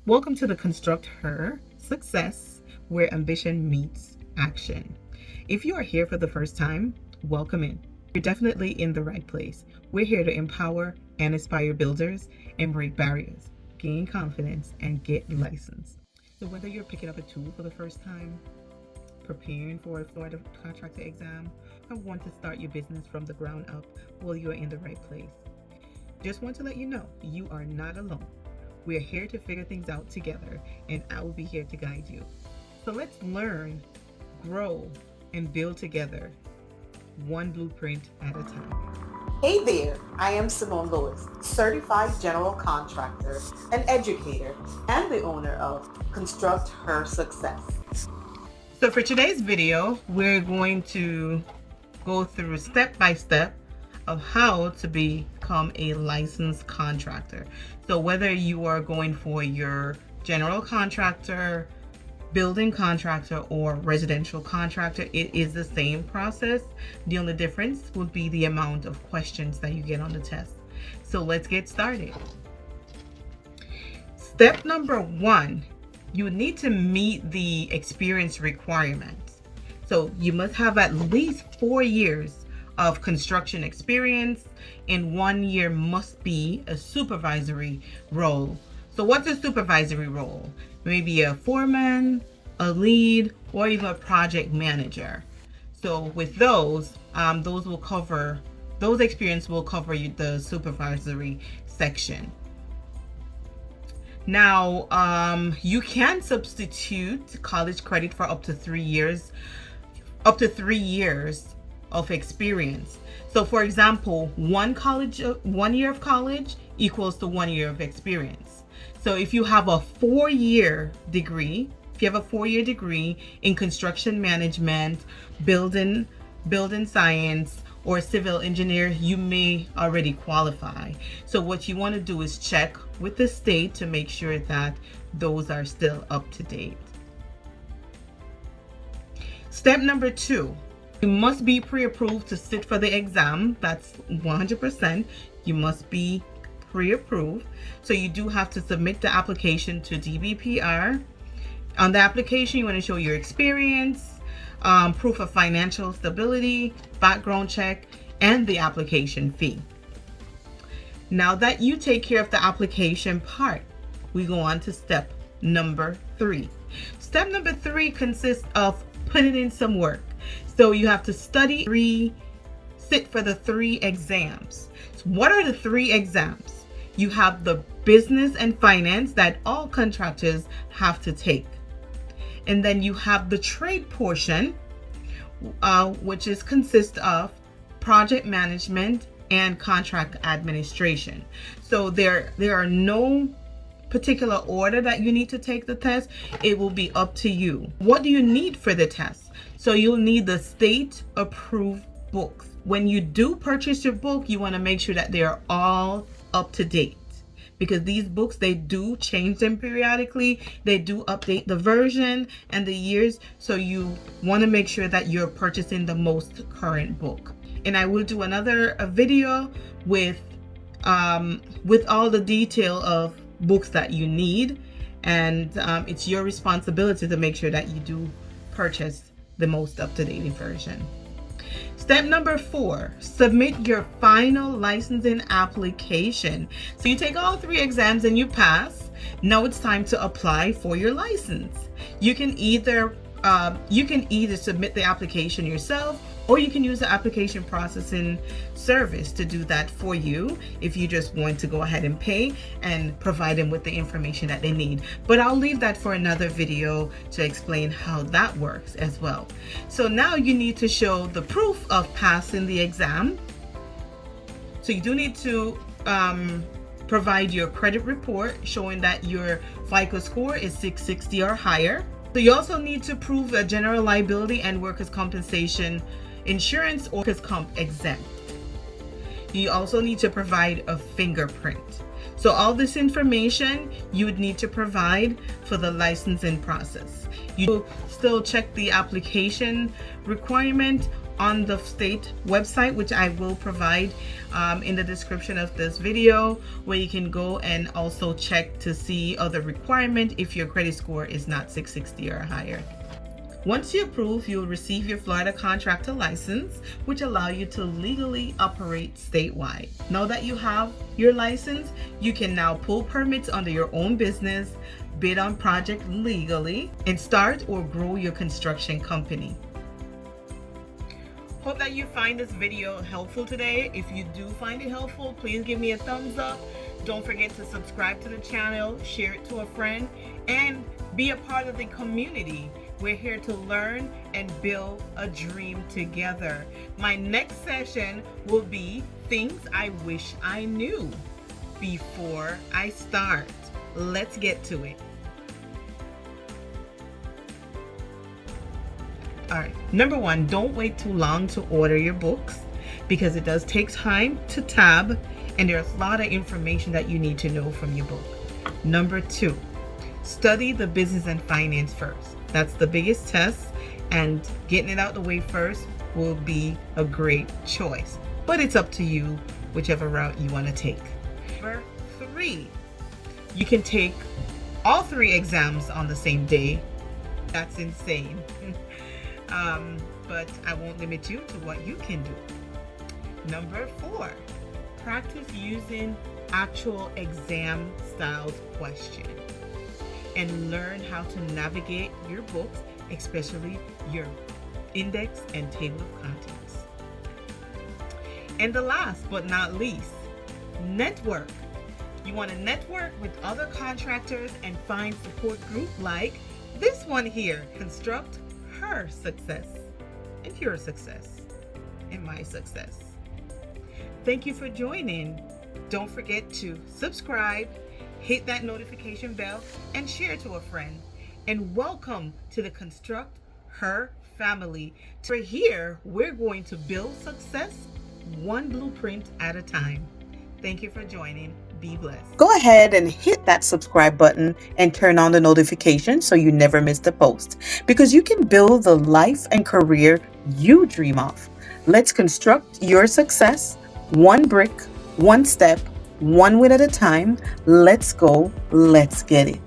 Welcome to the ConstructHER Success, where ambition meets action. If you are here for the first time, welcome in. You're definitely in the right place. We're here to empower and inspire builders and break barriers, gain confidence, and get licensed. So whether you're picking up a tool for the first time, preparing for a Florida contractor exam, or want to start your business from the ground up, well, you are in the right place. Just want to let you know, you are not alone. We are here to figure things out together, and I will be here to guide you. So let's learn, grow, and build together, one blueprint at a time. Hey there, I am Simone Lewis, Certified General Contractor, an educator, and the owner of ConstructHER Success. So for today's video, we're going to go through step by step of how to become a licensed contractor. So whether you are going for your general contractor, building contractor, or residential contractor, it is the same process. The only difference would be the amount of questions that you get on the test. So let's get started. Step number one, you need to meet the experience requirements. So you must have at least 4 years of construction experience, and 1 year must be a supervisory role. So what's a supervisory role? Maybe a foreman, a lead, or even a project manager. So with those experience will cover the supervisory section. Now, you can substitute college credit for up to 3 years of experience. So for example, 1 year of college equals to 1 year of experience. So if you have a 4-year degree, in construction management, building science, or civil engineer, you may already qualify. So what you want to do is check with the state to make sure that those are still up to date. Step number 2, you must be pre-approved to sit for the exam. That's 100%. You must be pre-approved. So you do have to submit the application to DBPR. On the application, you want to show your experience, proof of financial stability, background check, and the application fee. Now that you take care of the application part, we go on to step number 3. Step number 3 consists of putting in some work. So you have to sit for the 3 exams. So what are the 3 exams? You have the business and finance that all contractors have to take. And then you have the trade portion, which consists of project management and contract administration. So there are no particular order that you need to take the test. It will be up to you. What do you need for the test? So you'll need the state approved books. When you do purchase your book, you want to make sure that they are all up to date, because these books, they do change them periodically. They do update the version and the years. So you want to make sure that you're purchasing the most current book. And I will do another video with all the detail of books that you need. And it's your responsibility to make sure that you do purchase the most up-to-date version. Step number 4, submit your final licensing application. So you take all 3 exams and you pass. Now it's time to apply for your license. You can either submit the application yourself, or you can use the application processing service to do that for you if you just want to go ahead and pay and provide them with the information that they need. But I'll leave that for another video to explain how that works as well. So now you need to show the proof of passing the exam. So you do need to provide your credit report showing that your FICO score is 660 or higher. So you also need to prove a general liability and workers' compensation insurance or workers' comp exempt. You also need to provide a fingerprint. So all this information you would need to provide for the licensing process. You still check the application requirement on the state website, which I will provide in the description of this video, where you can go and also check to see other requirement if your credit score is not 660 or higher. Once you approve, you'll receive your Florida contractor license, which allow you to legally operate statewide. Now that you have your license, you can now pull permits under your own business, bid on projects legally, and start or grow your construction company. Hope that you find this video helpful today. If you do find it helpful, please give me a thumbs up. Don't forget to subscribe to the channel, share it to a friend, and be a part of the community. We're here to learn and build a dream together. My next session will be things I wish I knew before I start. Let's get to it. All right, number one, don't wait too long to order your books, because it does take time to tab and there's a lot of information that you need to know from your book. Number two, study the business and finance first. That's the biggest test, and getting it out the way first will be a great choice. But it's up to you, whichever route you want to take. Number three, you can take all 3 exams on the same day. That's insane. But I won't limit you to what you can do. Number 4, practice using actual exam styles questions and learn how to navigate your books, especially your index and table of contents. And the last but not least, network. You want to network with other contractors and find support group like this one here, ConstructHER Success, and your success and my success. Thank you for joining. Don't forget to subscribe, hit that notification bell, and share to a friend. And welcome to the ConstructHER family. Here, we're going to build success one blueprint at a time. Thank you for joining. Be blessed. Go ahead and hit that subscribe button and turn on the notification so you never miss the post, because you can build the life and career you dream of. Let's construct your success, one brick, one step, one win at a time. Let's go. Let's get it.